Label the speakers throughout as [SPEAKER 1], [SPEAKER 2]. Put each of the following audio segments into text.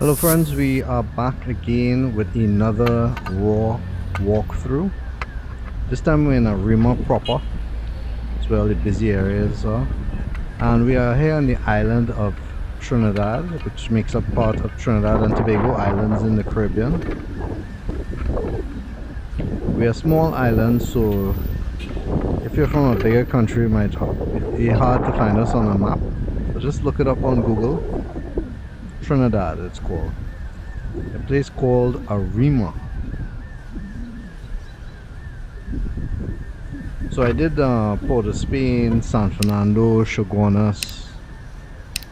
[SPEAKER 1] Hello friends, we are back again with another raw walkthrough. This time we're in Arima proper. It's where all the busy areas are. And we are here on the island of Trinidad, which makes up part of Trinidad and Tobago Islands in the Caribbean. We are small islands, so if you're from a bigger country, it might be hard to find us on a map. So just look it up on Google. Trinidad, it's called. A place called Arima. So I did Port of Spain, San Fernando, Chaguanas,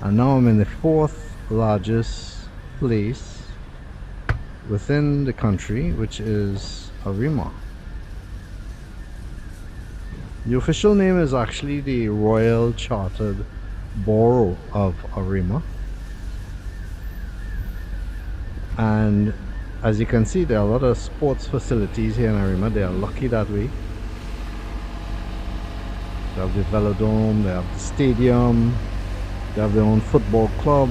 [SPEAKER 1] and now I'm in the fourth largest place within the country, which is Arima. The official name is actually the Royal Chartered Borough of Arima. And as you can see, there are a lot of sports facilities here in Arima. They are lucky that way. They have the velodrome, they have the stadium, they have their own football club.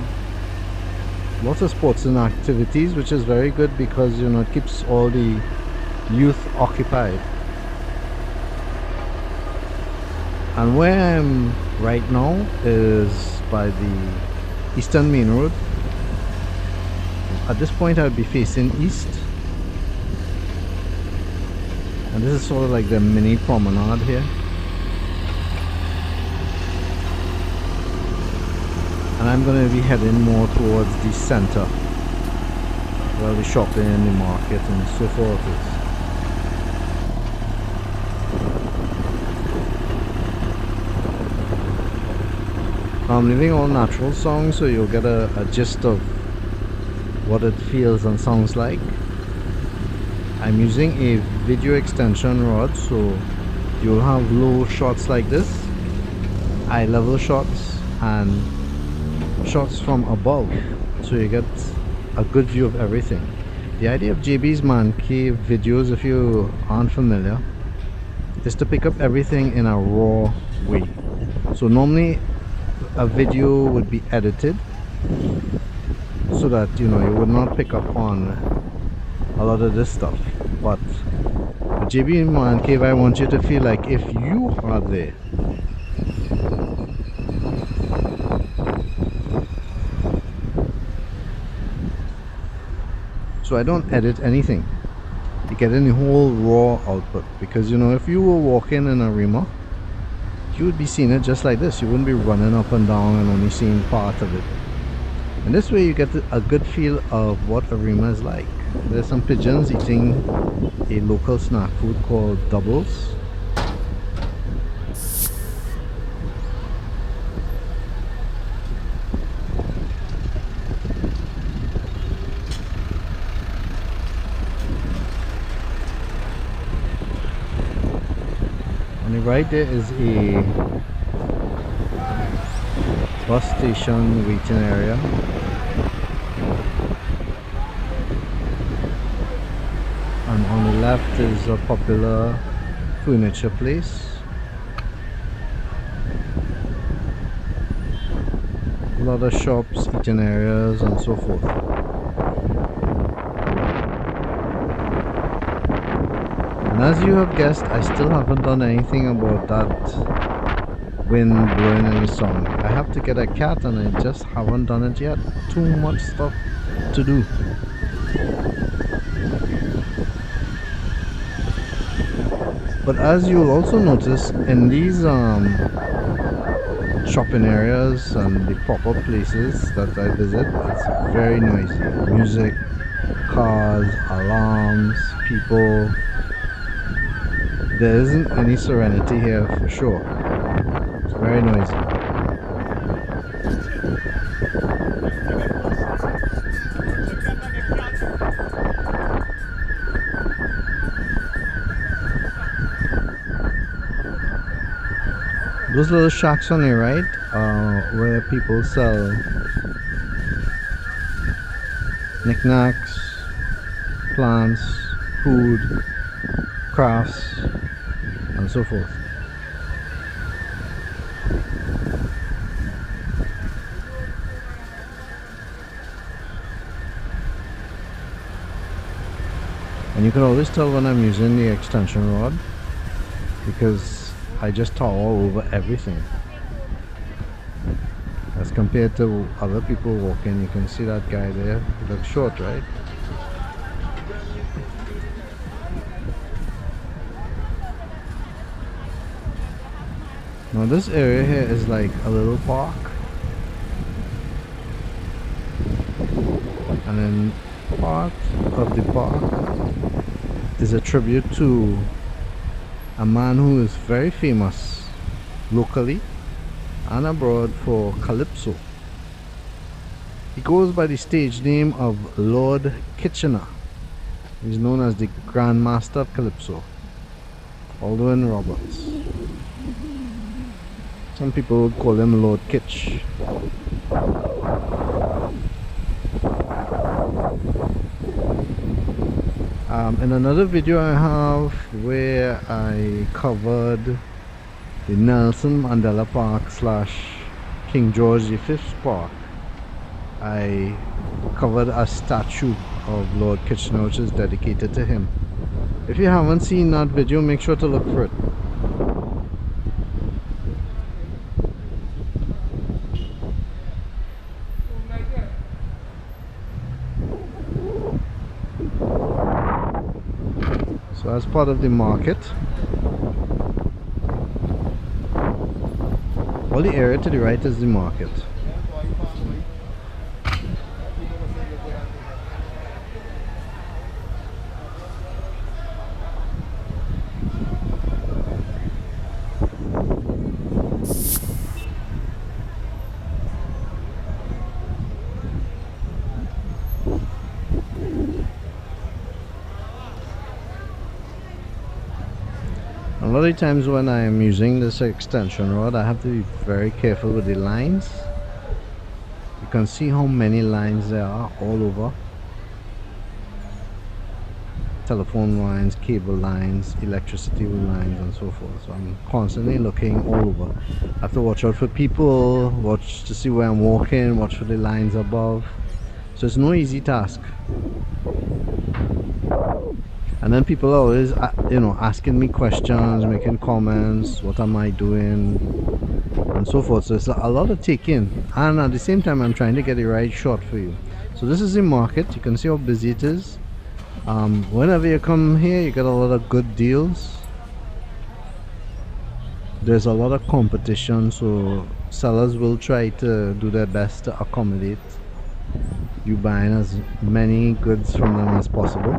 [SPEAKER 1] Lots of sports and activities, which is very good because, you know, it keeps all the youth occupied. And where I am right now is by the Eastern Main Road. At this point I'll be facing east, and this is sort of like the mini promenade here, and I'm going to be heading more towards the center where the shopping and the market and so forth is. I'm leaving all natural songs so you'll get a gist of what it feels and sounds like. I'm using a video extension rod, so you'll have low shots like this, eye level shots, and shots from above, so you get a good view of everything. The idea of JB's Man Cave videos, if you aren't familiar, is to pick up everything in a raw way. So normally a video would be edited so that, you know, you would not pick up on a lot of this stuff. But with JB Man Cave, I want you to feel like if you are there. So I don't edit anything. You get in the whole raw output, because, you know, if you were walking in Arima, you would be seeing it just like this. You wouldn't be running up and down and only seeing part of it. And this way you get a good feel of what Arima is like. There's some pigeons eating a local snack food called doubles. On the right there is a bus station waiting area. And on the left is a popular furniture place. A lot of shops, eating areas, and so forth. And as you have guessed, I still haven't done anything about that wind blowing any song. I have to get a cat and I just haven't done it yet. Too much stuff to do. But as you'll also notice, in these shopping areas and the proper places that I visit, it's very noisy. Music, cars, alarms, people. There isn't any serenity here for sure. It's very noisy. Those little shacks on the right are where people sell knickknacks, plants, food, crafts, and so forth. And you can always tell when I'm using the extension rod because I just tower over everything. As compared to other people walking, you can see that guy there. He looks short, right? Now this area here is like a little park. And then part of the park is a tribute to a man who is very famous locally and abroad for calypso. He goes by the stage name of Lord Kitchener. He's known as the Grand Master of Calypso, Alwyn Roberts. Some people would call him Lord Kitch. In another video I have where I covered the Nelson Mandela Park / King George V Park, I covered a statue of Lord Kitchener which is dedicated to him. If you haven't seen that video, make sure to look for it. So as part of the market, all the area to the right is the market. A lot of times when I am using this extension rod, I have to be very careful with the lines. You can see how many lines there are all over. Telephone lines, cable lines, electricity lines and so forth. So I'm constantly looking all over. I have to watch out for people, watch to see where I'm walking, watch for the lines above. So it's no easy task. And then people are always, asking me questions, making comments, what am I doing, and so forth. So it's a lot of taking, and at the same time I'm trying to get the right shot for you. So this is the market. You can see how busy it is. Whenever you come here, you get a lot of good deals. There's a lot of competition, so sellers will try to do their best to accommodate you buying as many goods from them as possible.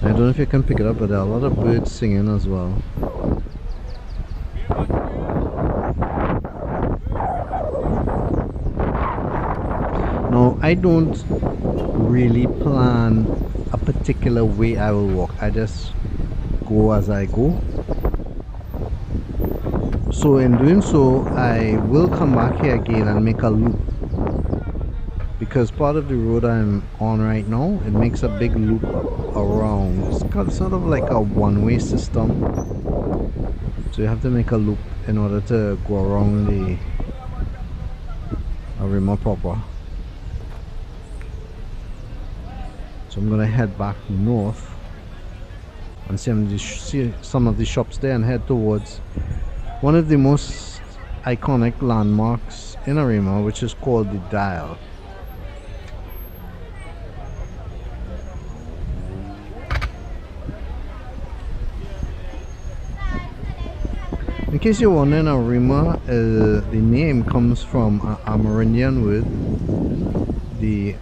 [SPEAKER 1] I don't know if you can pick it up, but there are a lot of birds singing as well. Now, I don't really plan a particular way I will walk. I just go as I go. So in doing so, I will come back here again and make a loop. Because part of the road I'm on right now, it makes a big loop around. It's got sort of like a one-way system, so you have to make a loop in order to go around the Arima proper. So I'm gonna head back north and see some of the shops there and head towards one of the most iconic landmarks in Arima, which is called the Dial. In case you're wondering, Arima, the name comes from an Amerindian word. The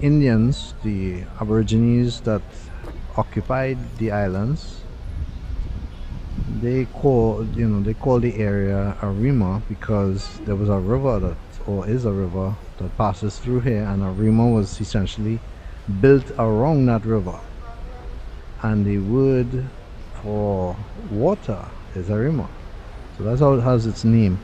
[SPEAKER 1] Indians, the Aborigines that occupied the islands, they call the area Arima because there was a river is a river that passes through here, and Arima was essentially built around that river. And the word for water is Hyarima, so that's how it has its name.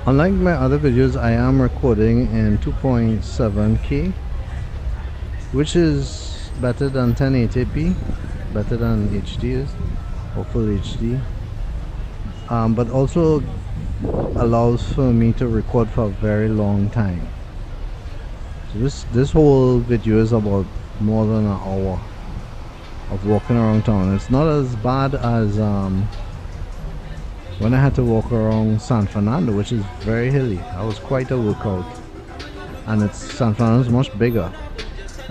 [SPEAKER 1] Unlike my other videos, I am recording in 2.7K, which is better than 1080p, better than HD is, or full HD, but also allows for me to record for a very long time. So this whole video is about more than an hour of walking around town. It's not as bad as when I had to walk around San Fernando, which is very hilly. That was quite a workout, and San Fernando is much bigger.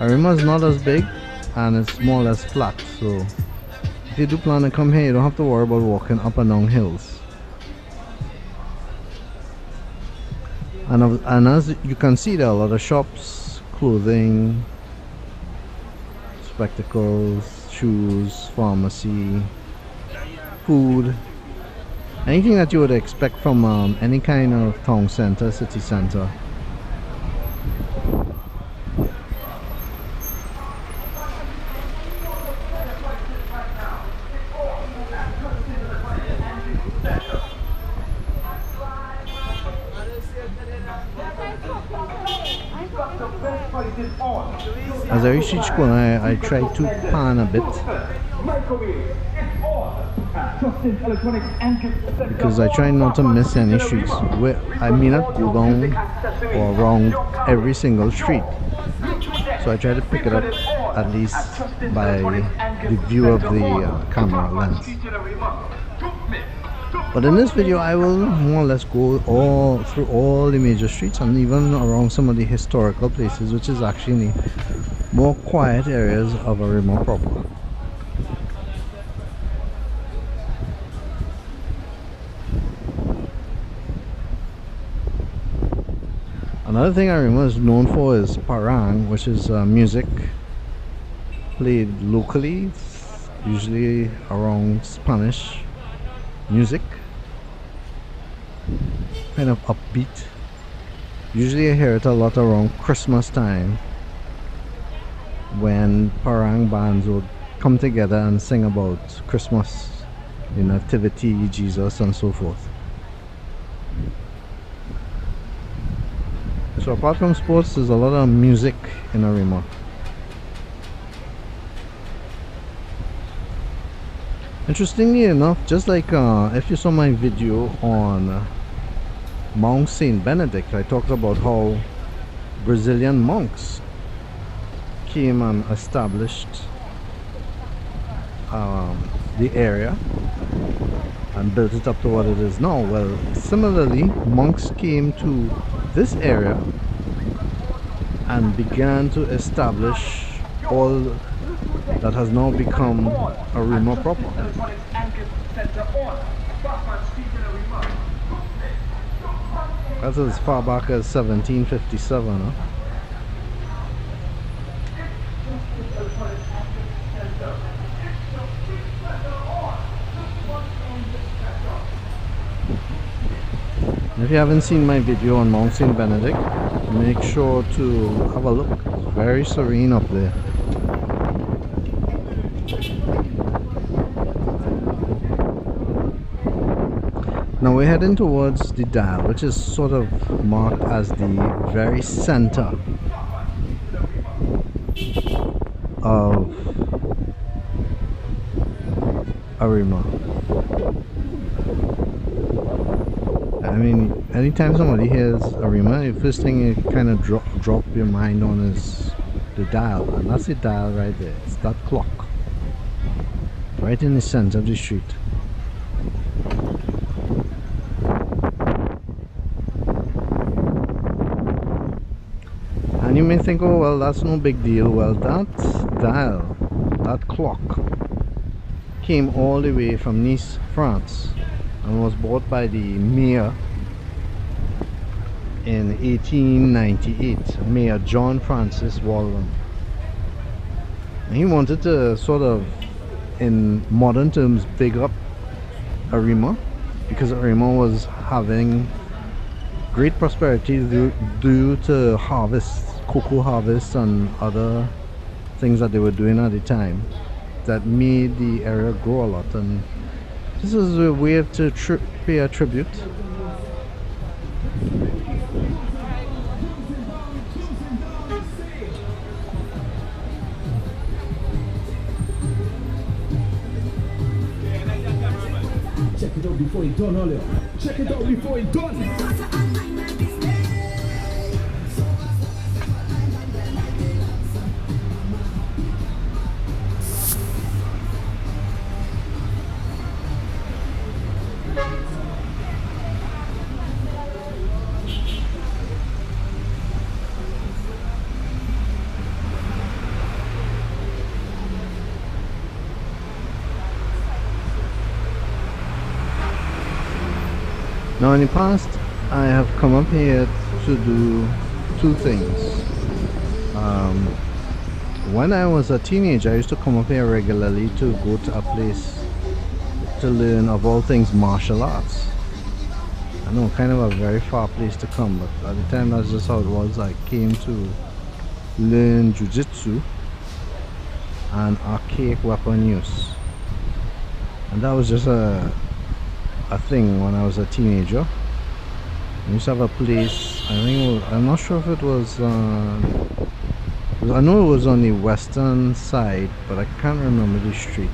[SPEAKER 1] Arima is not as big, and it's more or less flat. So if you do plan to come here, you don't have to worry about walking up and down hills. And as you can see, there are a lot of shops, clothing, spectacles, shoes, pharmacy, food. Anything that you would expect from any kind of town center, city center. As I reach each corner, I try to pan a bit, because I try not to miss any streets. I may not go down or around every single street, so I try to pick it up at least by the view of the camera lens. But in this video, I will more or less go through all the major streets and even around some of the historical places, which is actually the more quiet areas of Arima proper. Another thing Arima is known for is parang, which is music played locally, usually around Spanish music, kind of upbeat. Usually I hear it a lot around Christmas time, when parang bands would come together and sing about Christmas, the nativity, Jesus, and so forth. So apart from sports, there's a lot of music in Arima. Interestingly enough, just like if you saw my video on Mount Saint Benedict, I talked about how Brazilian monks came and established the area and built it up to what it is now. Well, similarly, monks came to this area and began to establish all that has now become Arima proper. That's as far back as 1757, huh? If you haven't seen my video on Mount Saint Benedict, make sure to have a look. It's very serene up there. Now we're heading towards the dial, which is sort of marked as the very center of Arima. I mean, anytime somebody hears Arima, the first thing you kind of drop your mind on is the dial, and that's the dial right there. It's that clock right in the center of the street. And you may think, oh well, that's no big deal. Well, that dial, that clock, came all the way from Nice, France, and was bought by the mayor in 1898, Mayor John Francis Walden. And he wanted to sort of, in modern terms, big up Arima, because Arima was having great prosperity due to harvests, cocoa harvests and other things that they were doing at the time that made the area grow a lot. And this is a way to pay a tribute
[SPEAKER 2] check it out before it done, all you. Check it out before it done.
[SPEAKER 1] Now in the past, I have come up here to do two things. When I was a teenager, I used to come up here regularly to go to a place to learn, of all things, martial arts. I know, kind of a very far place to come, but at the time that's just how it was. I came to learn jiu-jitsu and archaic weapon use, and that was just a thing when I was a teenager. I used to have a place, I think it was, I'm not sure if it was, I know it was on the western side, but I can't remember the street.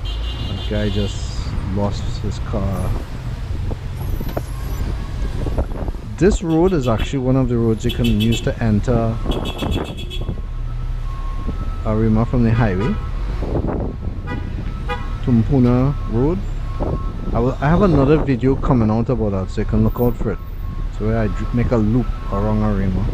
[SPEAKER 1] That guy just lost his car. This road is actually one of the roads you can use to enter Arima from the highway. Tumpuna Road. I have another video coming out about that, so you can look out for it. So where I make a loop around Arima.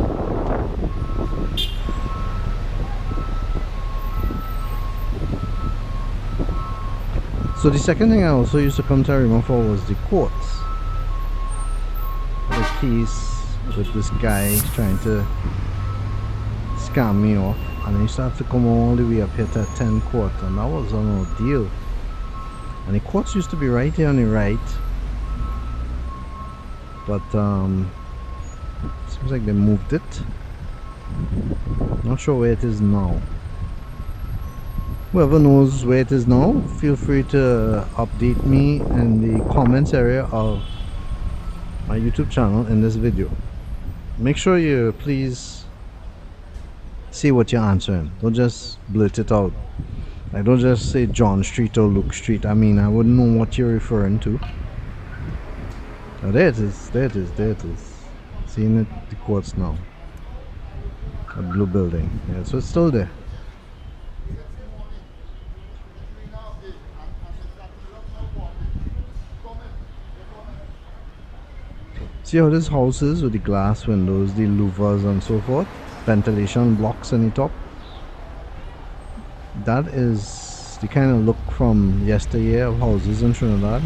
[SPEAKER 1] So the second thing I also used to come to Arima for was the courts. The case with this guy trying to scam me off, and I used to have to come all the way up here to 10 court, and that was an ordeal. And the courts used to be right here on the right, but seems like they moved it. Not sure where it is now. Whoever knows where it is now, feel free to update me in the comments area of my YouTube channel in this video. Make sure you please say what you're answering. Don't just blurt it out. Like, don't just say John Street or Luke Street. I mean, I wouldn't know what you're referring to. Oh, there it is, there it is, there it is. Seeing it, the courts now. A blue building. Yeah, so it's still there. See how this house is with the glass windows, the louvers and so forth, ventilation blocks on the top. That is the kind of look from yesteryear of houses in Trinidad.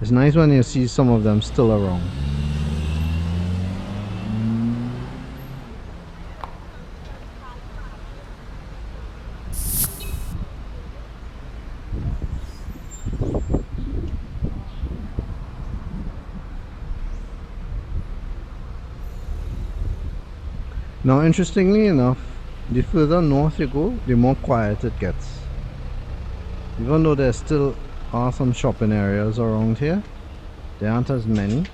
[SPEAKER 1] It's nice when you see some of them still around. Now, interestingly enough, the further north you go, the more quiet it gets. Even though there still are some shopping areas around here, there aren't as many.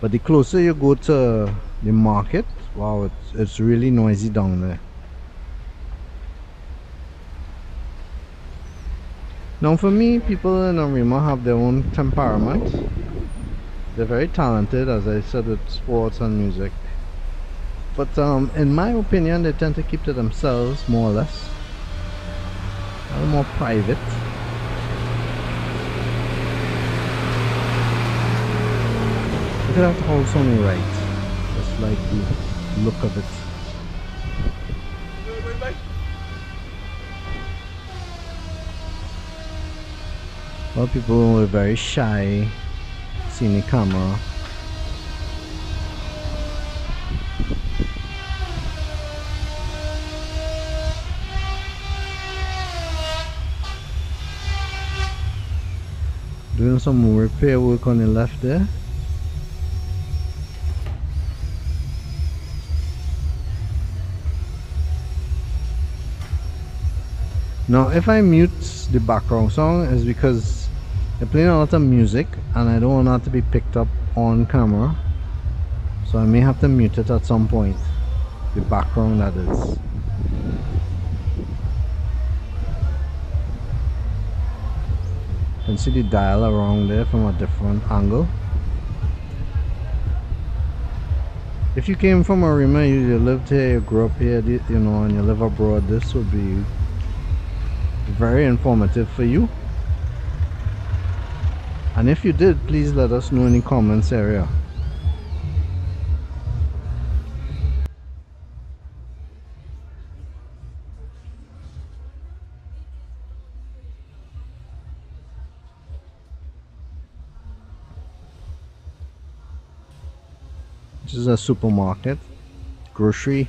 [SPEAKER 1] But the closer you go to the market, wow, it's really noisy down there. Now, for me, people in Arima have their own temperament. They're very talented, as I said, with sports and music. But in my opinion, they tend to keep to themselves, more or less. A little more private. Look at that house on the right. Just like the look of it. A lot of people were very shy seeing the camera. Doing some repair work on the left there. Now, if I mute the background song, is because they're playing a lot of music and I don't want that to be picked up on camera, so I may have to mute it at some point. The background, that is. You can see the dial around there from a different angle. If you came from Arima, you lived here, you grew up here, you know, and you live abroad, this would be very informative for you. And if you did, please let us know in the comments area. This is a supermarket, grocery.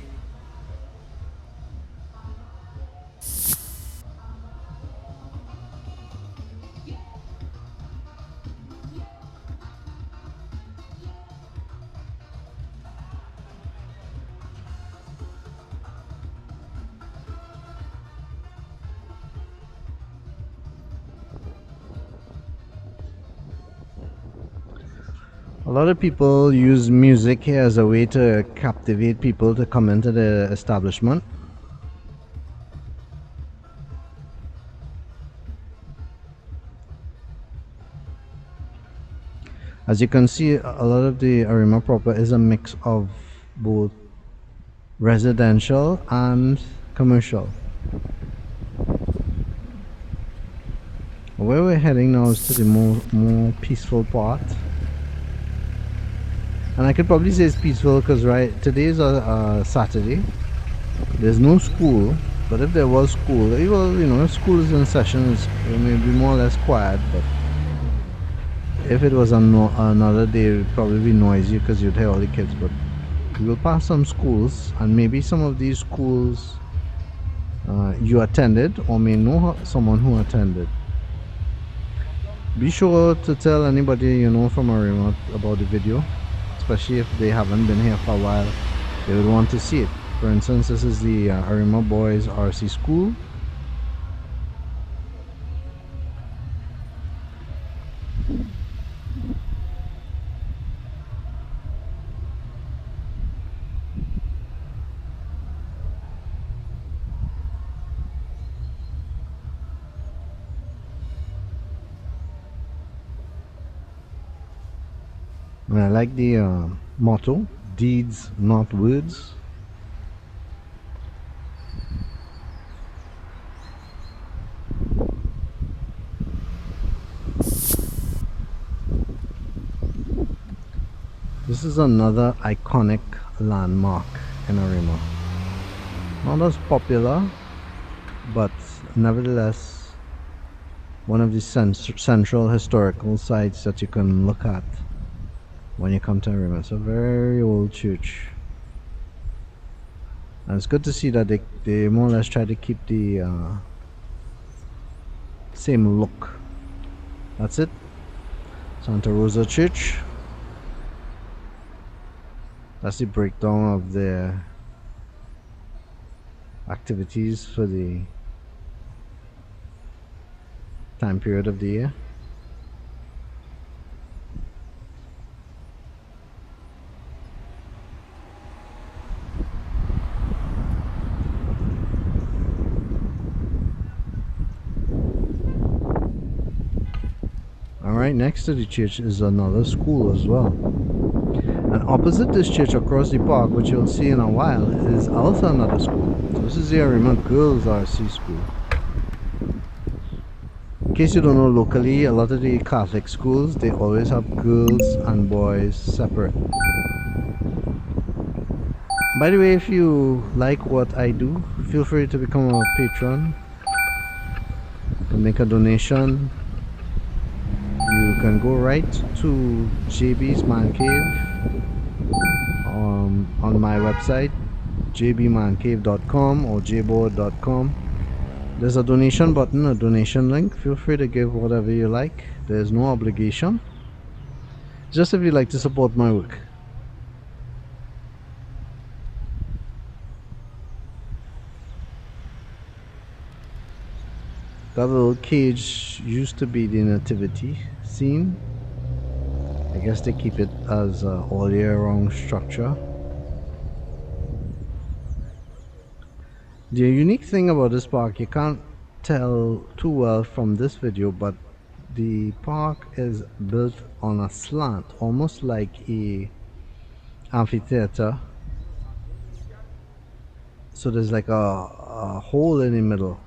[SPEAKER 1] A lot of people use music here as a way to captivate people to come into the establishment. As you can see, a lot of the Arima proper is a mix of both residential and commercial. Where we're heading now is to the more peaceful part. And I could probably say it's peaceful because today is a Saturday. There's no school, but if there was school, well, you know, if school is in session, it may be more or less quiet. But if it was another day, it would probably be noisy because you'd hear all the kids. But we will pass some schools, and maybe some of these schools you attended or may know someone who attended. Be sure to tell anybody you know from Arima about the video, especially if they haven't been here for a while. They would want to see it. For instance, this is the Arima Boys RC School. And I like the motto, deeds not words. This is another iconic landmark in Arima. Not as popular, but nevertheless one of the central historical sites that you can look at when you come to Arima. It's a very old church, and it's good to see that they more or less try to keep the same look. That's it. Santa Rosa Church. That's the breakdown of their activities for the time period of the year. Alright, next to the church is another school as well. And opposite this church across the park, which you'll see in a while, is also another school. This is the Arima Girls RC School. In case you don't know, locally, a lot of the Catholic schools, they always have girls and boys separate. By the way, if you like what I do, feel free to become a patron. You can make a donation. You can go right to JB's Man Cave on my website, jbmancave.com or jboard.com. There's a donation button, a donation link. Feel free to give whatever you like. There's no obligation, just if you like to support my work. That little cage used to be the nativity scene. I guess they keep it as a all year round structure. The unique thing about this park, you can't tell too well from this video, but the park is built on a slant, almost like a amphitheater. So there's like a hole in the middle.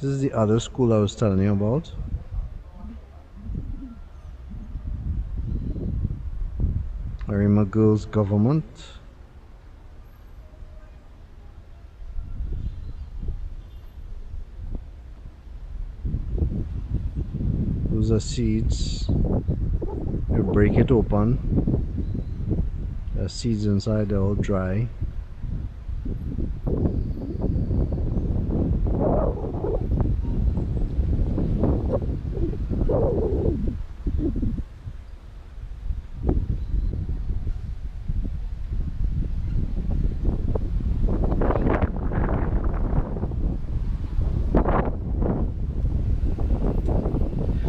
[SPEAKER 1] This is the other school I was telling you about. Arima Girls Government. Those are seeds. You break it open. There are seeds inside, they're all dry.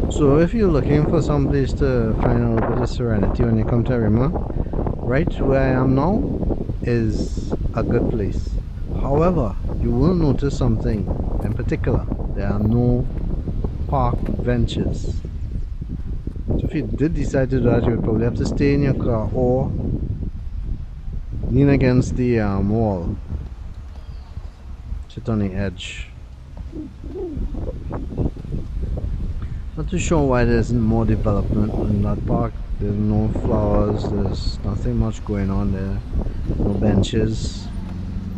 [SPEAKER 1] So if you're looking for some place to find a little bit of serenity when you come to Arima, right where I am now is a good place. However, you will notice something in particular. There are no park benches. So if you did decide to do that, you would probably have to stay in your car or lean against the wall. Sit on the edge. Not too sure why there isn't more development in that park. There's no flowers, there's nothing much going on there, no benches.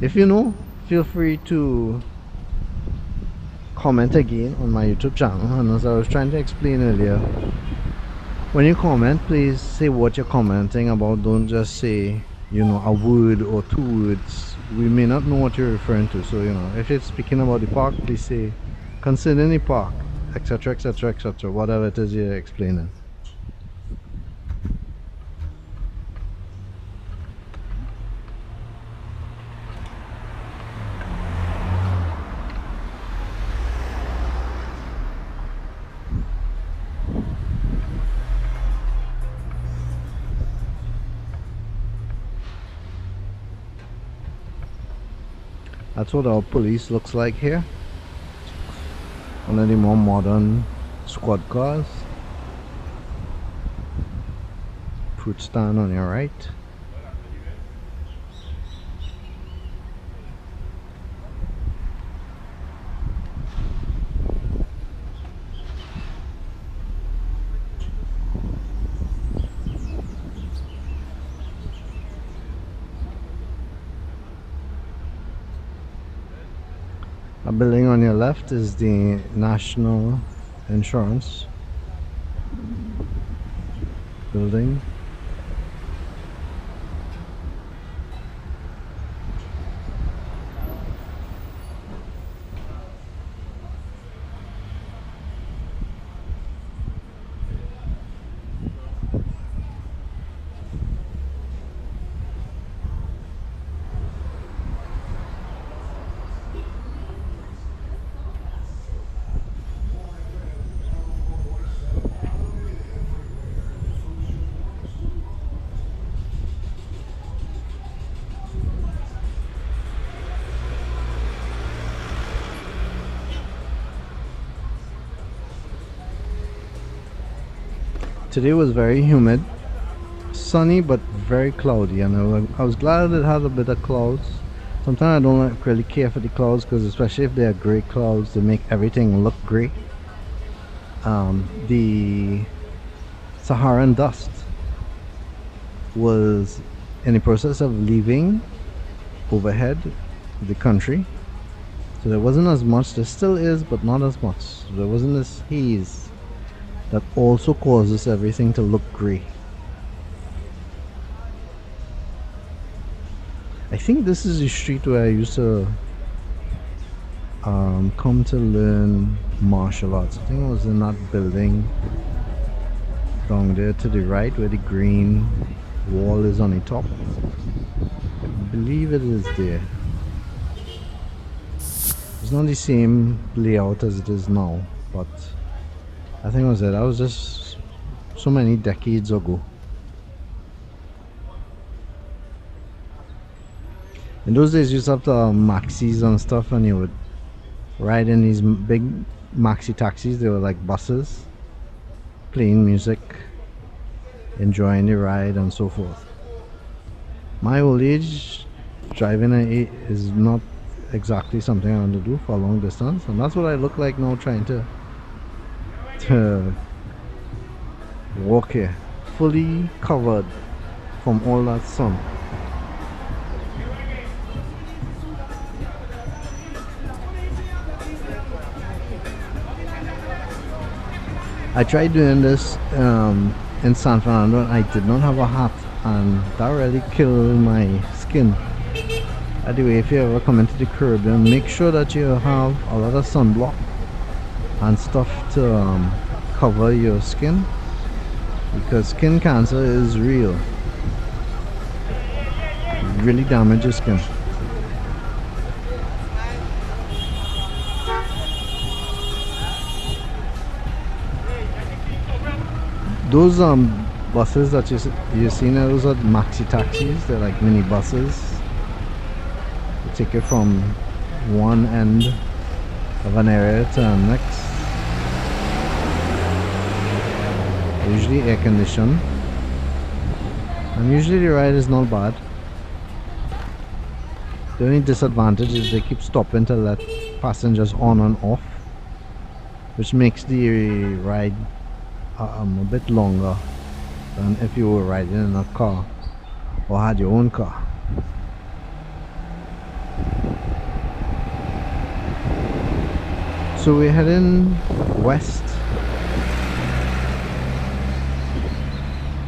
[SPEAKER 1] If you know, feel free to comment again on my YouTube channel. And as I was trying to explain earlier, when you comment, please say what you're commenting about. Don't just say, you know, a word or two words. We may not know what you're referring to. So, you know, if you're speaking about the park, please say, consider the park, etc, etc, etc, whatever it is you're explaining. That's what our police looks like here. One of the more modern squad cars. Fruit stand on your right. A building on your left is the National Insurance building. Today was very humid, sunny but very cloudy, and I was glad it had a bit of clouds. Sometimes I don't really care for the clouds, because especially if they are gray clouds, they make everything look gray. The Saharan dust was in the process of leaving overhead the country, so there wasn't as much. There still is, but not as much. So there wasn't this haze that also causes everything to look grey. I think this is the street where I used to come to learn martial arts. I think it was in that building down there to the right where the green wall is on the top. I believe it is there. It's not the same layout as it is now, but I think that was just so many decades ago. In those days, you used to have the maxis and stuff, and you would ride in these big maxi taxis. They were like buses, playing music, enjoying the ride, and so forth. My old age, driving is not exactly something I want to do for a long distance, and that's what I look like now, trying to walk here, fully covered from all that sun. I tried doing this in San Fernando, and I did not have a hat, and that really killed my skin. Anyway, if you ever come into the Caribbean, make sure that you have a lot of sunblock and stuff to cover your skin, because skin cancer is real. It really damages your skin. Those buses that you see now, those are maxi taxis. They're like mini buses. They take you from one end of an area to the next. They're usually air conditioned, and usually the ride is not bad. The only disadvantage is they keep stopping to let passengers on and off, which makes the ride a bit longer than if you were riding in a car or had your own car. So we're heading west,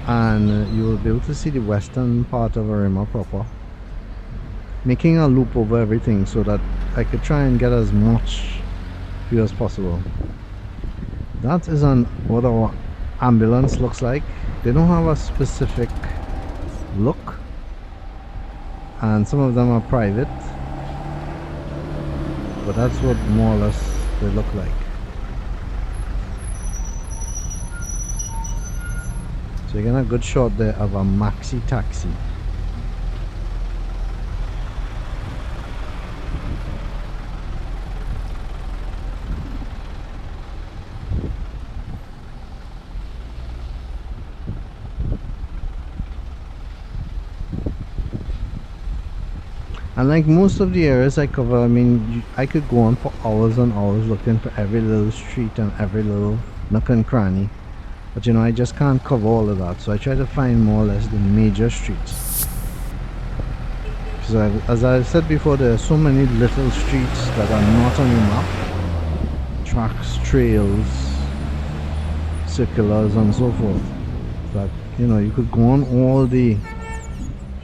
[SPEAKER 1] and you will be able to see the western part of Arima proper, making a loop over everything so that I could try and get as much view as possible. That is what our ambulance looks like. They don't have a specific look, and some of them are private, but that's what more or less they look like. So you're getting a good shot there of a maxi taxi. And like most of the areas I cover, I mean, I could go on for hours and hours looking for every little street and every little nook and cranny. But you know, I just can't cover all of that. So I try to find more or less the major streets. Because as I said before, there are so many little streets that are not on your map. Tracks, trails, circulars and so forth. That, you know, you could go on all day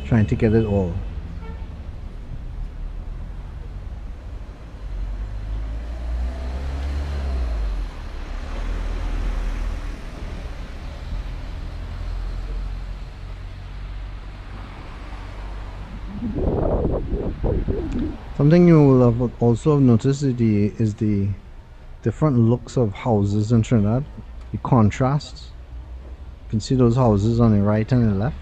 [SPEAKER 1] trying to get it all. Something you will have also noticed is the different looks of houses in Trinidad, the contrasts. You can see those houses on the right and the left,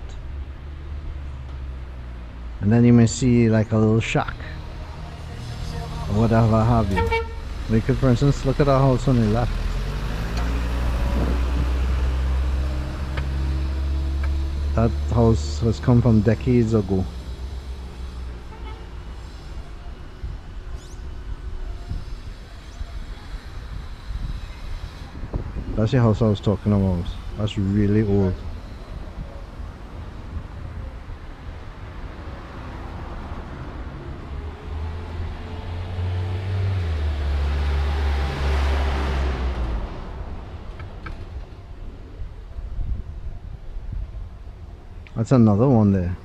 [SPEAKER 1] and then you may see like a little shack or whatever have you. We could, for instance, look at our house on the left. That house has come from decades ago. That's the house I was talking about. That's really old. That's another one there.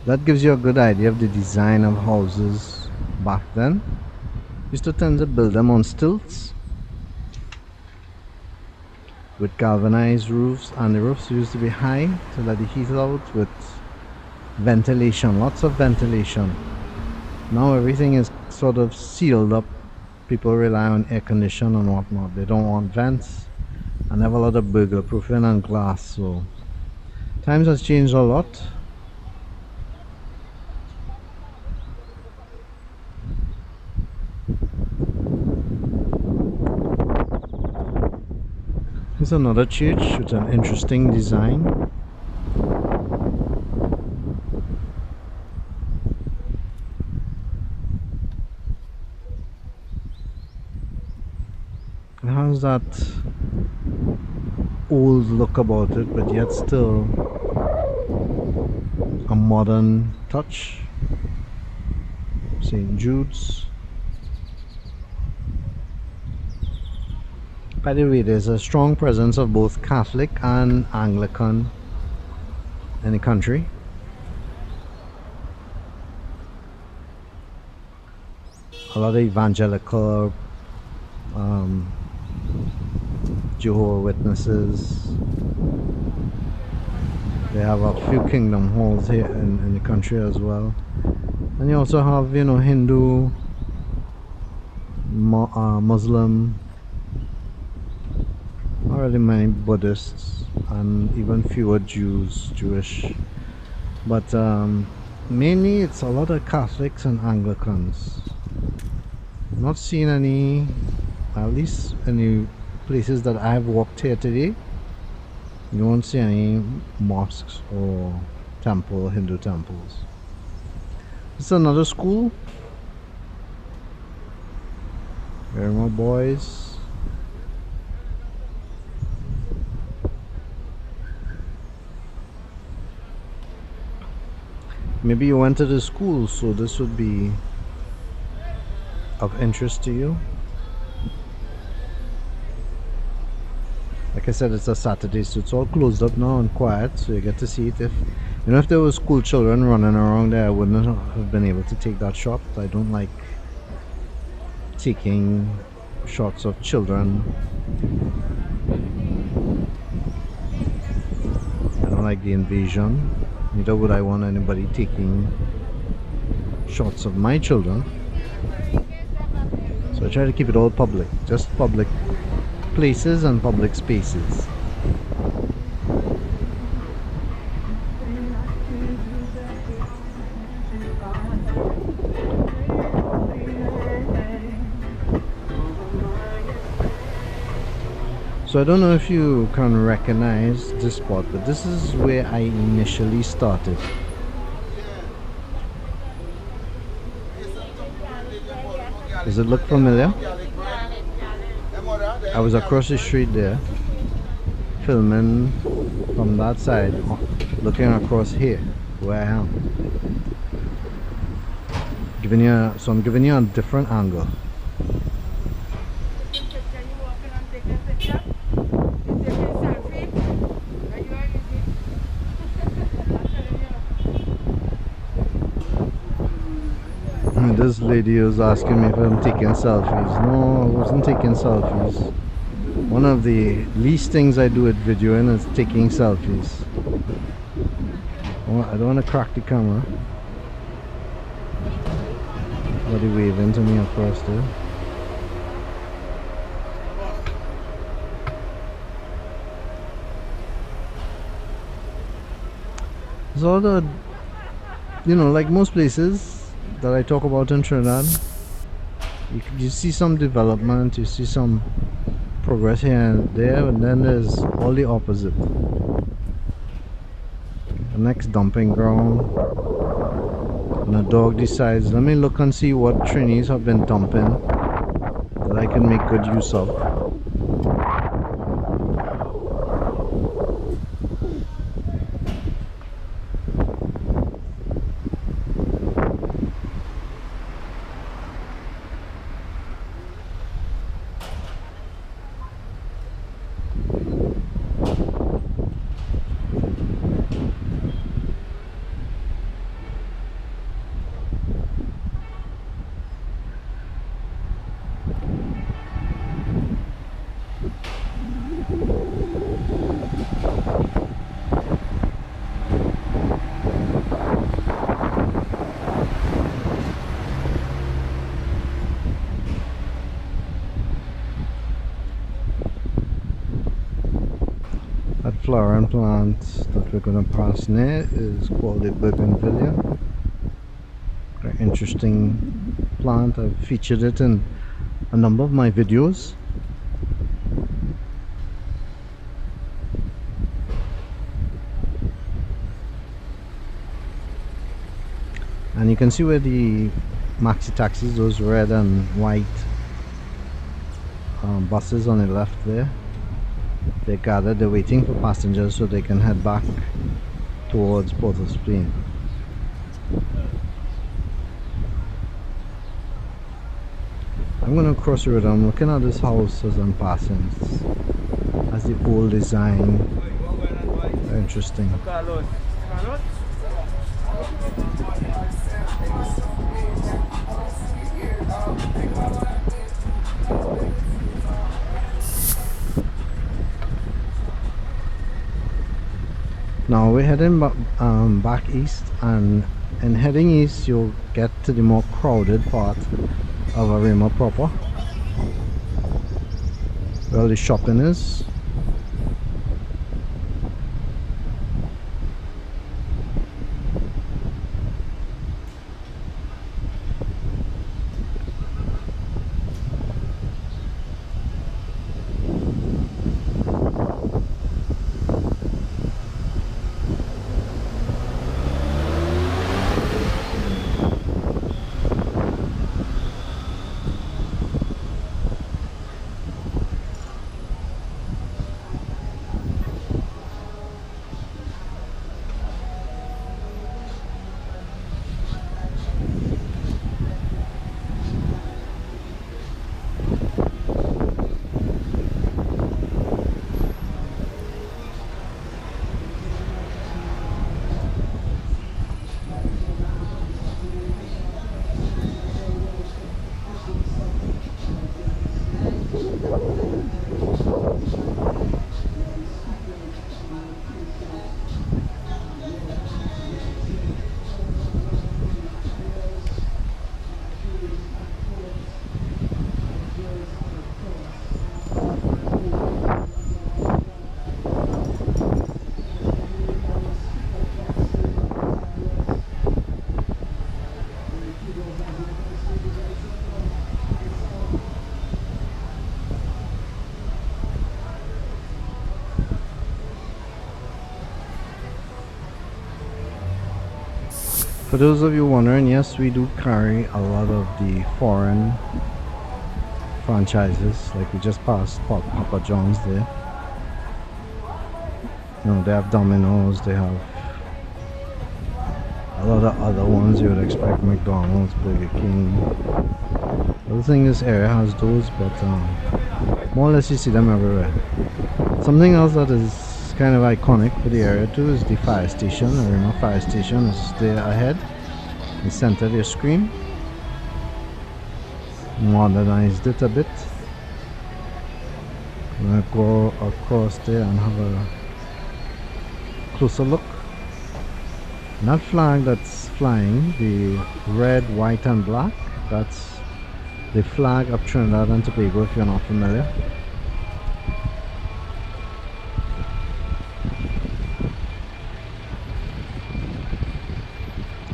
[SPEAKER 1] That gives you a good idea of the design of houses back then. Used to tend to build them on stilts with galvanized roofs, and the roofs used to be high so that they heated out with ventilation, lots of ventilation. Now everything is sort of sealed up. People rely on air conditioning and whatnot. They don't want vents, and have a lot of burglar proofing and glass. So times has changed a lot. Here's another church with an interesting design. It has that old look about it, but yet still a modern touch. St. Jude's. By the way, there's a strong presence of both Catholic and Anglican in the country. A lot of evangelical, Jehovah's Witnesses. They have a few kingdom halls here in the country as well. And you also have, you know, Hindu, Muslim, not really many Buddhists, and even fewer Jewish. But mainly it's a lot of Catholics and Anglicans. Not seeing any, at least in the places that I've walked here today, you won't see any mosques or Hindu temples. This is another school. ARIMA boys. Maybe you went to the school, so this would be of interest to you. Like I said, it's a Saturday, so it's all closed up now and quiet, so you get to see it. If you know, if there were school children running around there, I wouldn't have been able to take that shot. I don't like taking shots of children. I don't like the invasion. Neither would I want anybody taking shots of my children. So I try to keep it all public, just public places and public spaces. So I don't know if you can recognize this spot, but this is where I initially started. Does it look familiar? I was across the street there, filming from that side, looking across here, where I am. So I'm giving you a different angle. This lady was asking me if I'm taking selfies. No, I wasn't taking selfies. One of the least things I do at videoing is taking selfies. I don't want to crack the camera. Somebody waving to me across there. So the, you know, like most places that I talk about in Trinidad, you see some development, you see some progress here and there, and then there's all the opposite. The next dumping ground, and a dog decides, let me look and see what Trinis have been dumping that I can make good use of. flowering plant that we're going to pass near is called the bougainvillea. Very interesting plant. I've featured it in a number of my videos. And you can see where the maxi taxis, those red and white buses on the left there, they're gathered, they're waiting for passengers so they can head back towards Port of Spain. I'm going to cross the road. I'm looking at this house as I'm passing. It has the old design. Very interesting. Now we're heading back east, and in heading east you'll get to the more crowded part of Arima proper, where all the shopping is. For those of you wondering, yes, we do carry a lot of the foreign franchises. Like we just passed Papa John's there. You know, they have Domino's, they have a lot of other ones you would expect, McDonald's, Burger King. The thing this area has those, but more or less you see them everywhere. Something else that is kind of iconic for the area too is the fire station. Arima fire station is there ahead in the center of your screen. Modernized it a bit. I'm gonna go across there and have a closer look. And that flag that's flying, the red, white and black, that's the flag of Trinidad and Tobago if you're not familiar.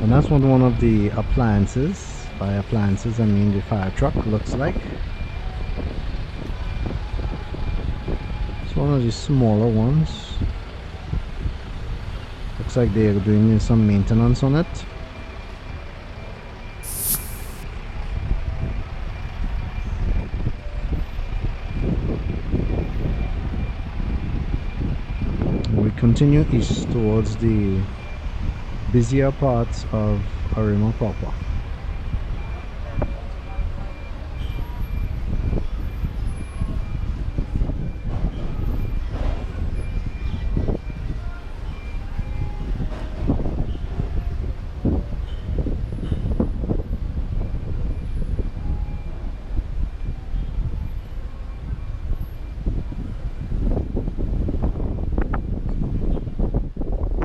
[SPEAKER 1] And that's what one of the appliances, by appliances I mean the fire truck, looks like. It's one of the smaller ones. Looks like they're doing some maintenance on it. We continue east towards the busier parts of Arima proper.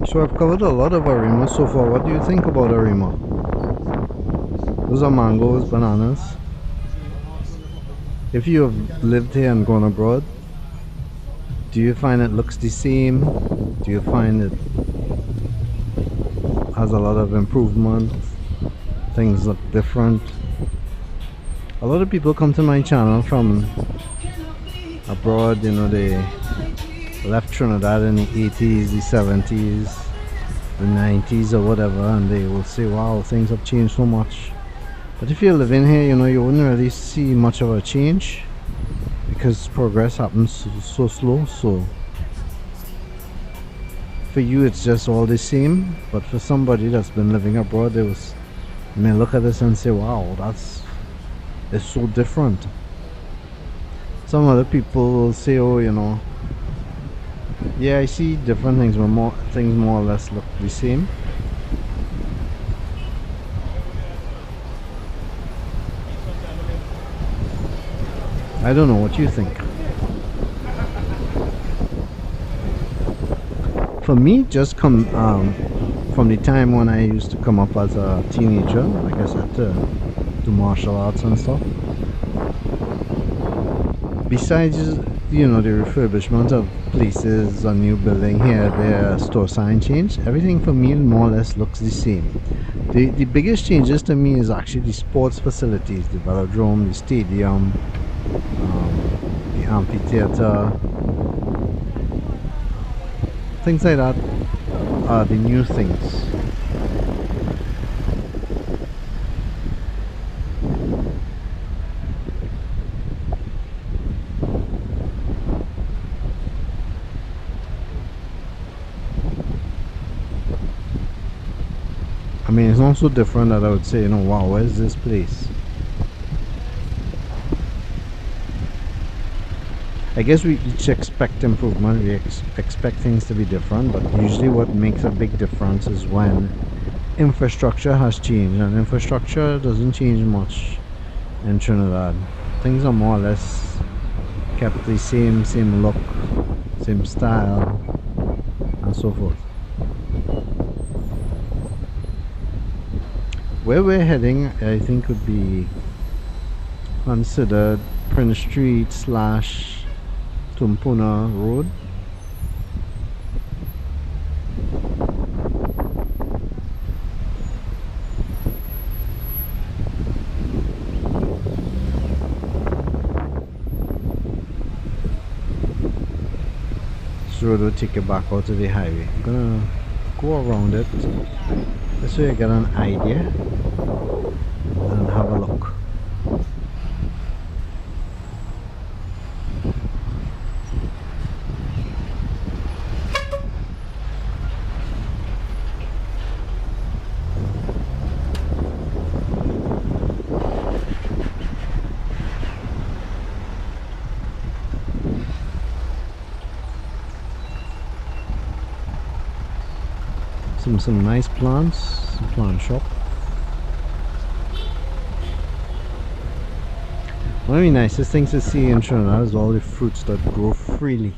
[SPEAKER 1] So I've covered a lot of Arima so far. What do you think about Arima? Those are mangoes, bananas. If you have lived here and gone abroad, Do you find it looks the same? Do you find it has a lot of improvement? Things look different? A lot of people come to my channel from abroad, you know, they left Trinidad in the 80s, the 70s, the 90s or whatever, and they will say, wow, things have changed so much. But if you're living here, you know, you wouldn't really see much of a change because progress happens so slow. So for you it's just all the same, but for somebody that's been living abroad, they may look at this and say, wow, it's so different. Some other people will say, oh, you know, yeah, I see different things, but things more or less look the same. I don't know what you think. For me, just from the time when I used to come up as a teenager, like I said, to do martial arts and stuff. Besides, you know, the refurbishment of places, a new building here, there, store sign change, everything for me more or less looks the same. The biggest changes to me is actually the sports facilities, the velodrome, the stadium, the amphitheater, things like that are the new things. I mean, it's not so different that I would say, you know, wow, where's this place? I guess we each expect improvement, we expect things to be different, but usually what makes a big difference is when infrastructure has changed, and infrastructure doesn't change much in Trinidad. Things are more or less kept the same look, same style, and so forth. Where we're heading, I think, would be considered Prince Street / Tumpuna Road. This road will take you back out to the highway. I'm gonna go around it just so you get an idea and have a look. Some nice plants, plant shop. One of the nicest things to see in Trinidad is all the fruits that grow freely.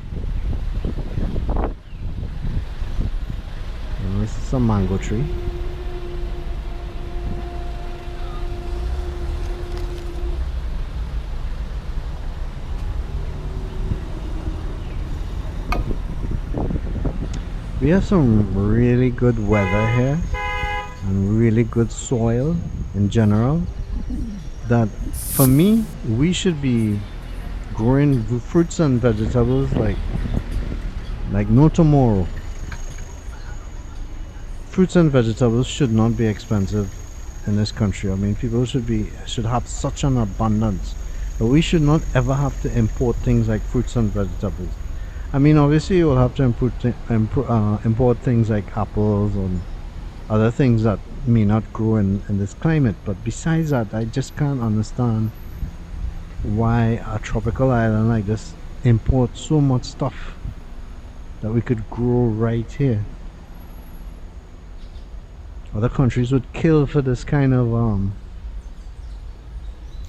[SPEAKER 1] And this is a mango tree. We have some really good weather here and really good soil in general, that for me we should be growing fruits and vegetables like no tomorrow. Fruits and vegetables should not be expensive in this country. I mean, people should have such an abundance, but we should not ever have to import things like fruits and vegetables. I mean, obviously you will have to import things like apples and other things that may not grow in this climate, but besides that, I just can't understand why a tropical island like this imports so much stuff that we could grow right here. Other countries would kill for this kind of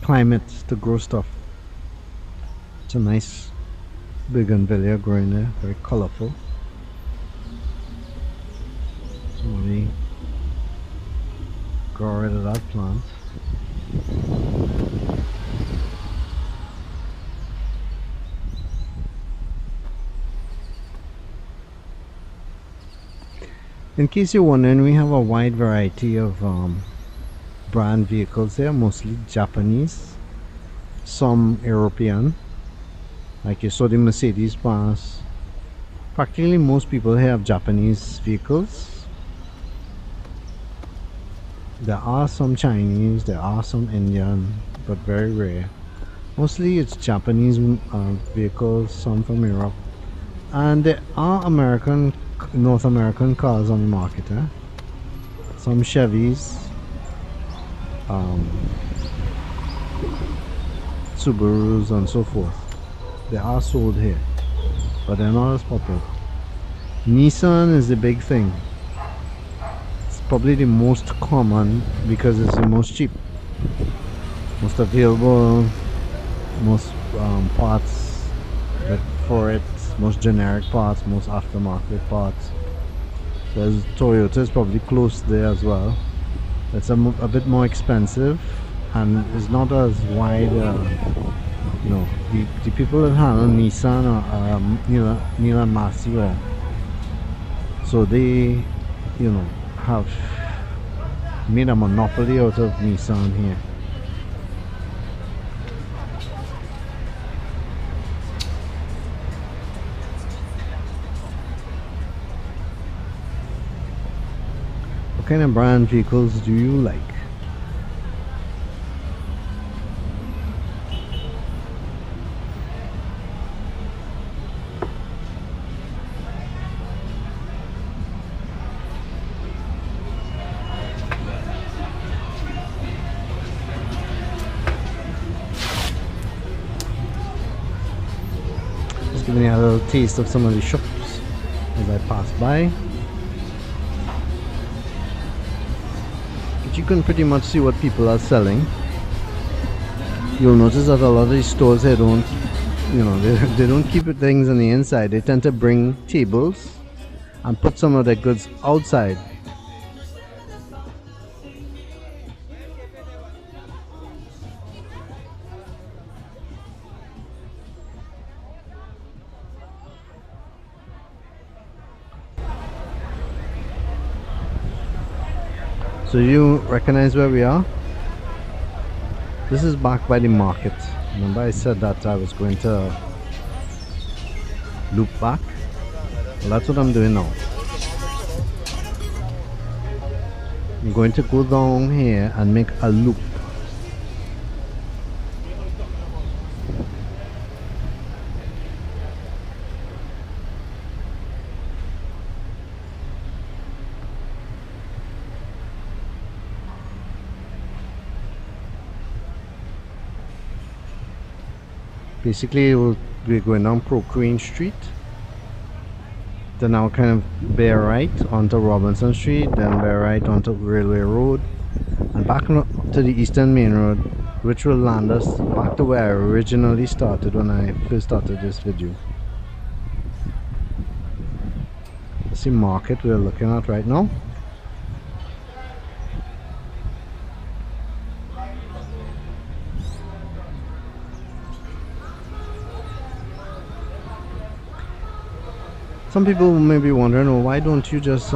[SPEAKER 1] climate to grow stuff. It's a nice bougainvillea growing there, very colorful. So we got rid of that plant. In case you're wondering, we have a wide variety of brand vehicles here, mostly Japanese, some European, like you saw the Mercedes pass. Practically most people here have Japanese vehicles. There are some Chinese, there are some Indian, but very rare. Mostly it's Japanese vehicles, some from Europe. And there are North American cars on the market. Some Chevys, Subarus and so forth. They are sold here, but they're not as popular. Nissan is the big thing. It's probably the most common because it's the most cheap, most available, most parts for it, most generic parts, most aftermarket parts. There's Toyota is probably close there as well. It's a bit more expensive and is not as wide. You know, the people that handle Nissan are Neil and Massey, so they, you know, have made a monopoly out of Nissan here. What kind of brand vehicles do you like? Just giving you a little taste of some of the shops as I pass by. You can pretty much see what people are selling. You'll notice that a lot of these stores here don't, you know, they don't keep things on the inside. They tend to bring tables and put some of their goods outside. So you recognize where we are? This is back by the market. Remember I said that I was going to loop back? Well, that's what I'm doing now. I'm going to go down here and make a loop. Basically, we're going down Pro Queen Street, then now kind of bear right onto Robinson Street, then bear right onto Railway Road, and back to the Eastern Main Road, which will land us back to where I originally started when I first started this video. That's the market we're looking at right now. Some people may be wondering, well, why don't you just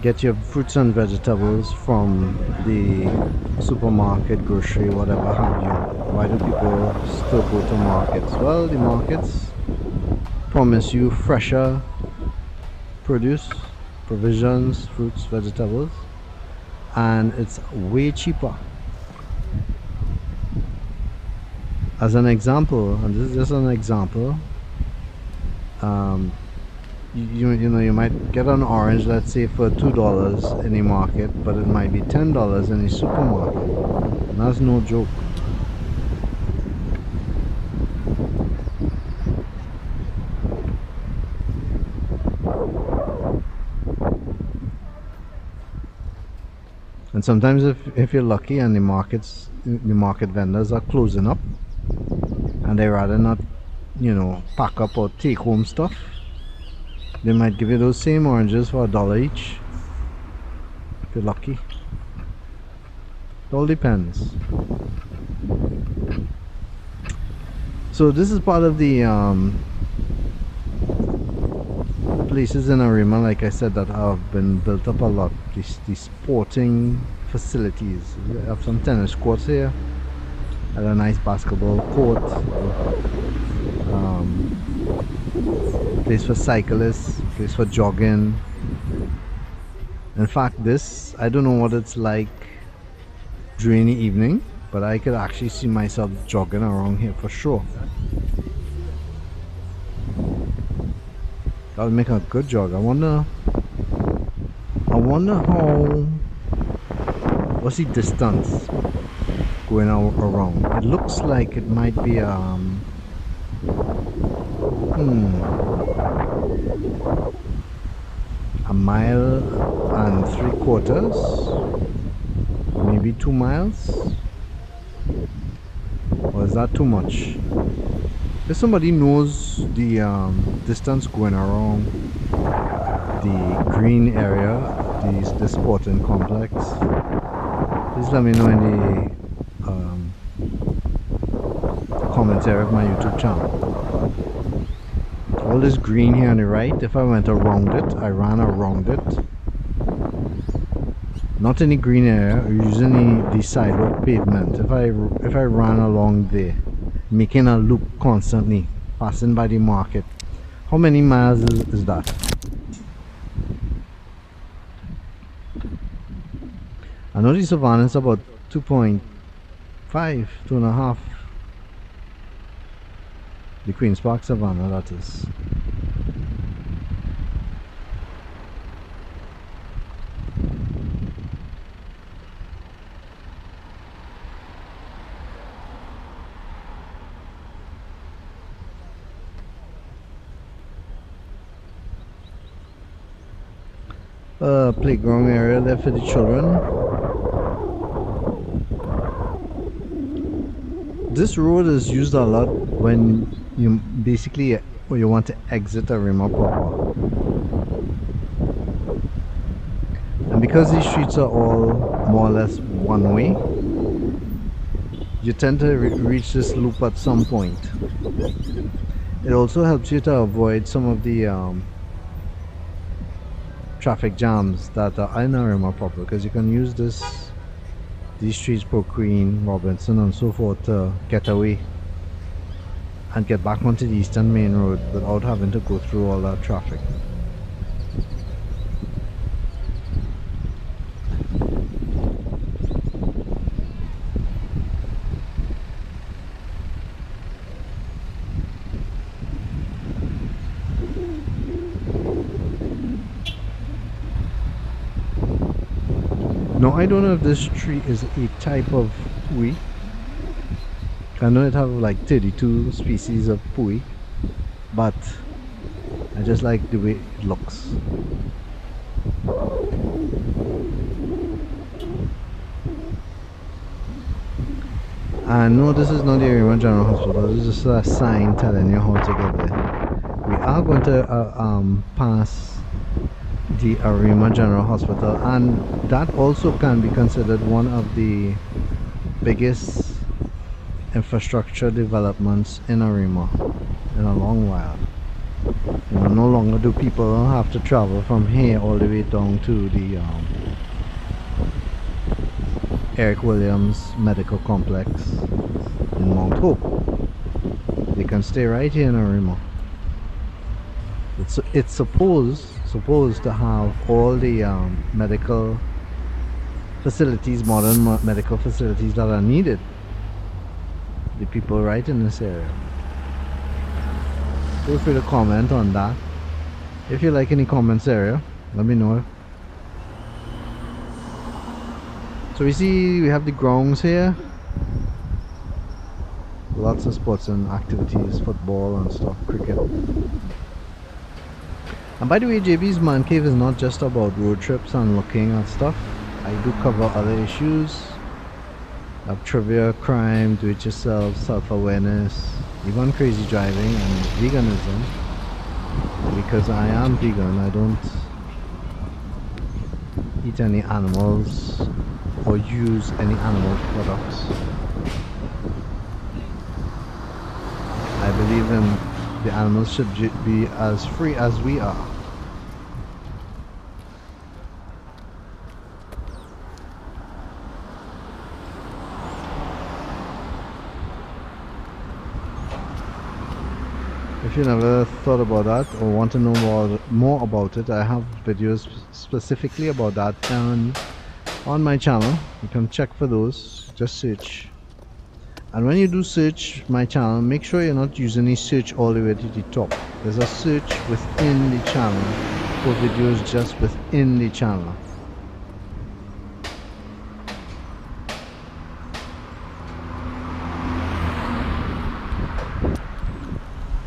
[SPEAKER 1] get your fruits and vegetables from the supermarket, grocery, whatever have you? Why do people still go to markets? Well, the markets promise you fresher produce, provisions, fruits, vegetables, and it's way cheaper. As an example, and this is just an example, you know, you might get an orange, let's say, for $2 in the market, but it might be $10 in the supermarket. And that's no joke. And sometimes if you're lucky and the market vendors are closing up and they rather not, you know, pack up or take home stuff, they might give you those same oranges for $1 each if you're lucky. It all depends. So this is part of the places in Arima, like I said, that have been built up a lot. These sporting facilities. We have some tennis courts here, and a nice basketball court. Place for cyclists, place for jogging. In fact, this, I don't know what it's like during the evening, but I could actually see myself jogging around here for sure. That would make a good jog. I wonder how, what's the distance going around. It looks like it might be a mile and 3/4, maybe 2 miles, or is that too much? If somebody knows the distance going around the green area, the sporting complex, please let me know in the comments area of my YouTube channel. All this green here on the right, if I went around it, I ran around it, not in the green area, using the sidewalk pavement, if I ran along there, making a loop constantly, passing by the market, how many miles is that? I know the savannah is about 2.5, 2.5. The Queen's Park Savannah, that is. Playground area there for the children. This road is used a lot when you when you want to exit Arima proper. And because these streets are all more or less one way, you tend to reach this loop at some point. It also helps you to avoid some of the traffic jams that are in Arima proper, because you can use these streets, Pro Queen, Robinson and so forth, to get away and get back onto the Eastern Main Road without having to go through all that traffic. Now I don't know if this tree is a type of pui. I know it have like 32 species of pui, but I just like the way it looks. And no, this is not the Arima General Hospital. This is just a sign telling you how to get there. We are going to pass the Arima General Hospital, and that also can be considered one of the biggest infrastructure developments in Arima in a long while. You know, no longer do people have to travel from here all the way down to the Eric Williams Medical Complex in Mount Hope. They can stay right here in Arima. It's supposed to have all the medical facilities, modern medical facilities that are needed. The people right in this area. Feel free to comment on that. If you like any comments area, let me know. So we have the grounds here. Lots of sports and activities, football and stuff, cricket. And by the way, JB's Man Cave is not just about road trips and looking at stuff. I do cover other issues. I have trivia, crime, do-it-yourself, self-awareness, even crazy driving and veganism. Because I am vegan, I don't eat any animals or use any animal products. I believe in the animals should be as free as we are. If you never thought about that or want to know more about it, I have videos specifically about that on my channel. You can check for those. Just search. And when you do search my channel, make sure you're not using a search all the way to the top. There's a search within the channel for videos just within the channel.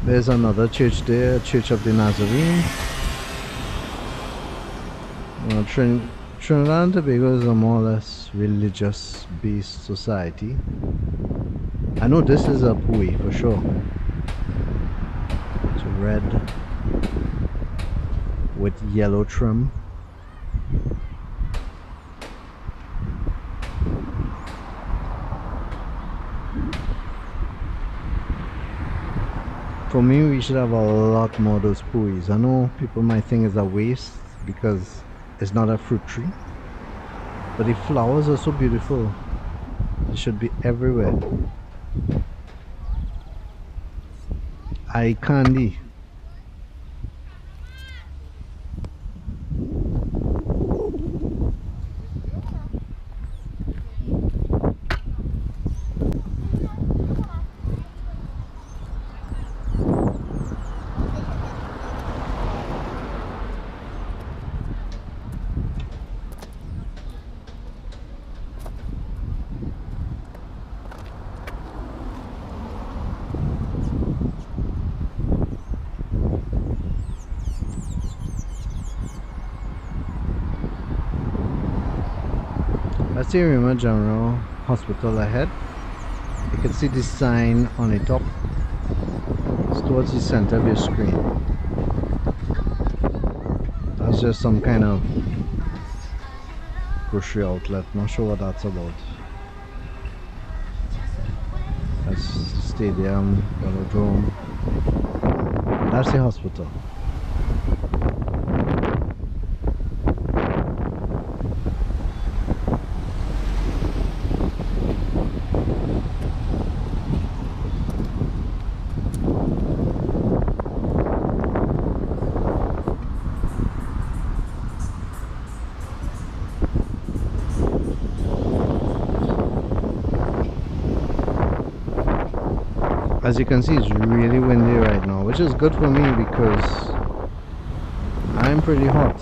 [SPEAKER 1] There's another church there, Church of the Nazarene. Trinidad and Tobago is a more or less religious based society. I know this is a pui for sure. It's red with yellow trim. For me, we should have a lot more of those puis. I know people might think it's a waste because it's not a fruit tree, but the flowers are so beautiful. They should be everywhere. Eye candy. That's the Arima General Hospital ahead. You can see the sign on the top. It's towards the center of your screen. That's just some kind of grocery outlet. Not sure what that's about. That's the stadium, velodrome. That's the hospital. As you can see, it's really windy right now, which is good for me because I'm pretty hot.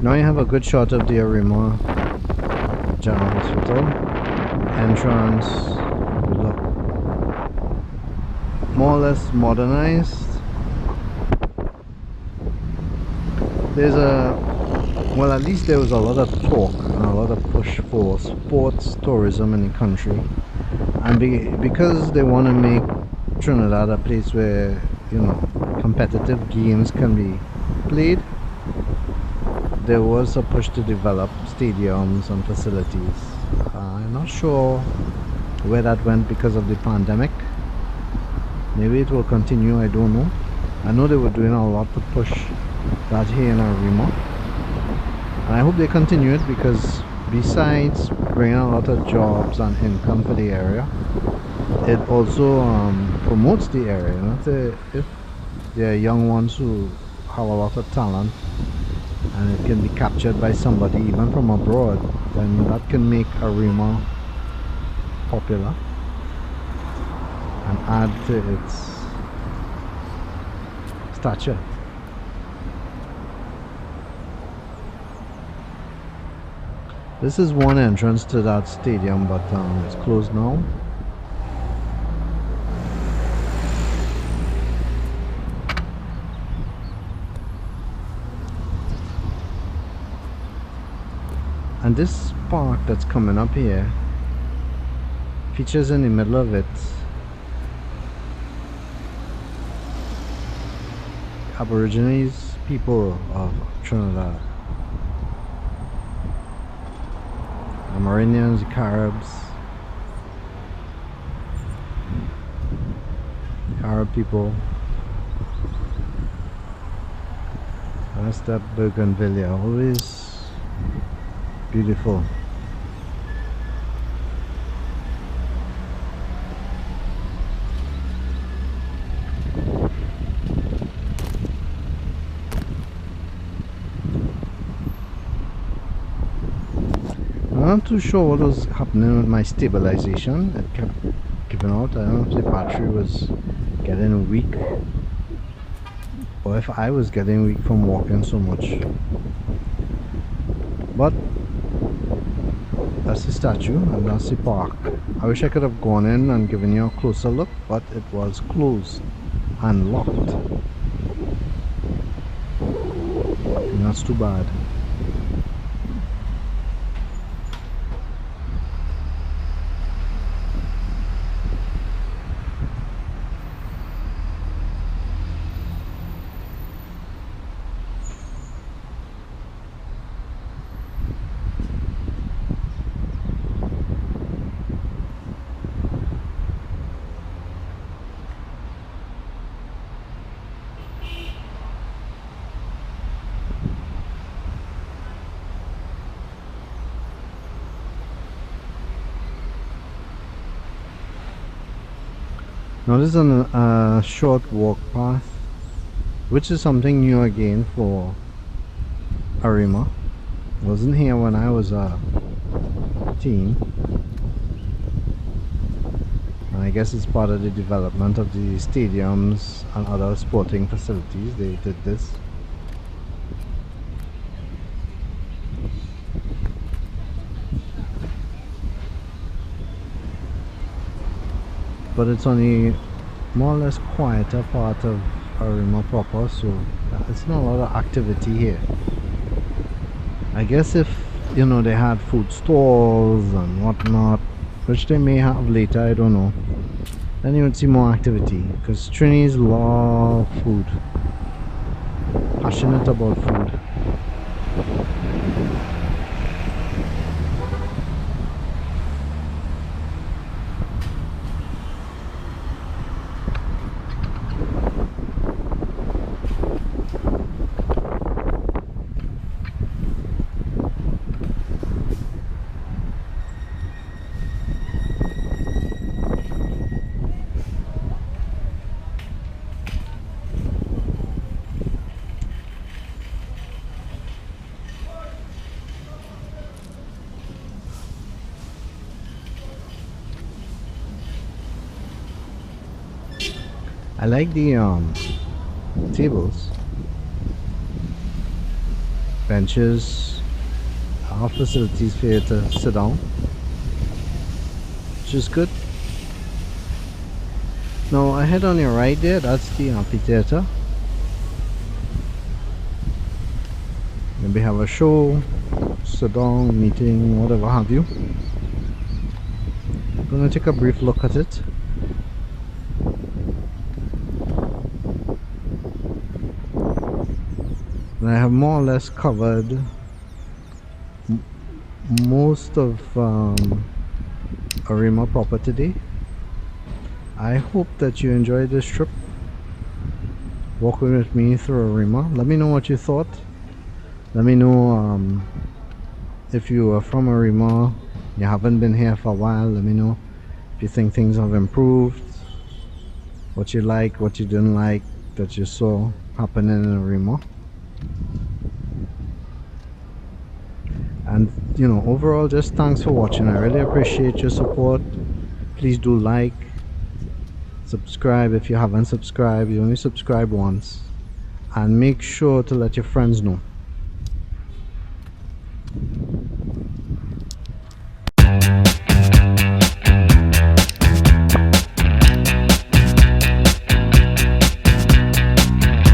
[SPEAKER 1] Now you have a good shot of the Arima General Hospital entrance. Look, more or less modernized. There's well, at least there was a lot of talk and a lot of push for sports tourism in the country, and because they want to make Trinidad a place where, you know, competitive games can be played, there was a push to develop stadiums and facilities. I'm not sure where that went because of the pandemic. Maybe it will continue, I don't know. I know they were doing a lot to push that here in Arima. And I hope they continue it because besides bringing a lot of jobs and income for the area, it also promotes the area. You know, if there are young ones who have a lot of talent and it can be captured by somebody even from abroad, then that can make Arima popular and add to its stature. This is one entrance to that stadium, but it's closed now. And this park that's coming up here features in the middle of it Aborigines people of Trinidad. Amerindians, Caribs, Arab people. That's that bougainvillea, always beautiful. not too sure what was happening with my stabilization. It kept giving out. I don't know if the battery was getting weak or if I was getting weak from walking so much. But that's the statue and that's the park. I wish I could have gone in and given you a closer look, but it was closed and locked. And that's too bad. Now this is a short walk path, which is something new again for Arima. Wasn't here when I was a teen. And I guess it's part of the development of the stadiums and other sporting facilities. They did this. But it's on the more or less quieter part of Hyarima proper, so it's not a lot of activity here. I guess if, you know, they had food stalls and whatnot, which they may have later, I don't know, then you would see more activity, because Trinis love food, passionate about food. I like the tables, benches, our facilities for you to sit down, which is good. Now ahead on your right there, that's the amphitheater. Maybe have a show, sit down, meeting, whatever have you. I'm gonna take a brief look at it. And I have more or less covered most of Arima proper today. I hope that you enjoyed this trip walking with me through Arima. Let me know what you thought. Let me know if you are from Arima, you haven't been here for a while. Let me know if you think things have improved, what you like, what you didn't like that you saw happening in Arima. And you know, overall, just thanks for watching. I really appreciate your support. Please do like, subscribe if you haven't subscribed. You only subscribe once, and make sure to let your friends know.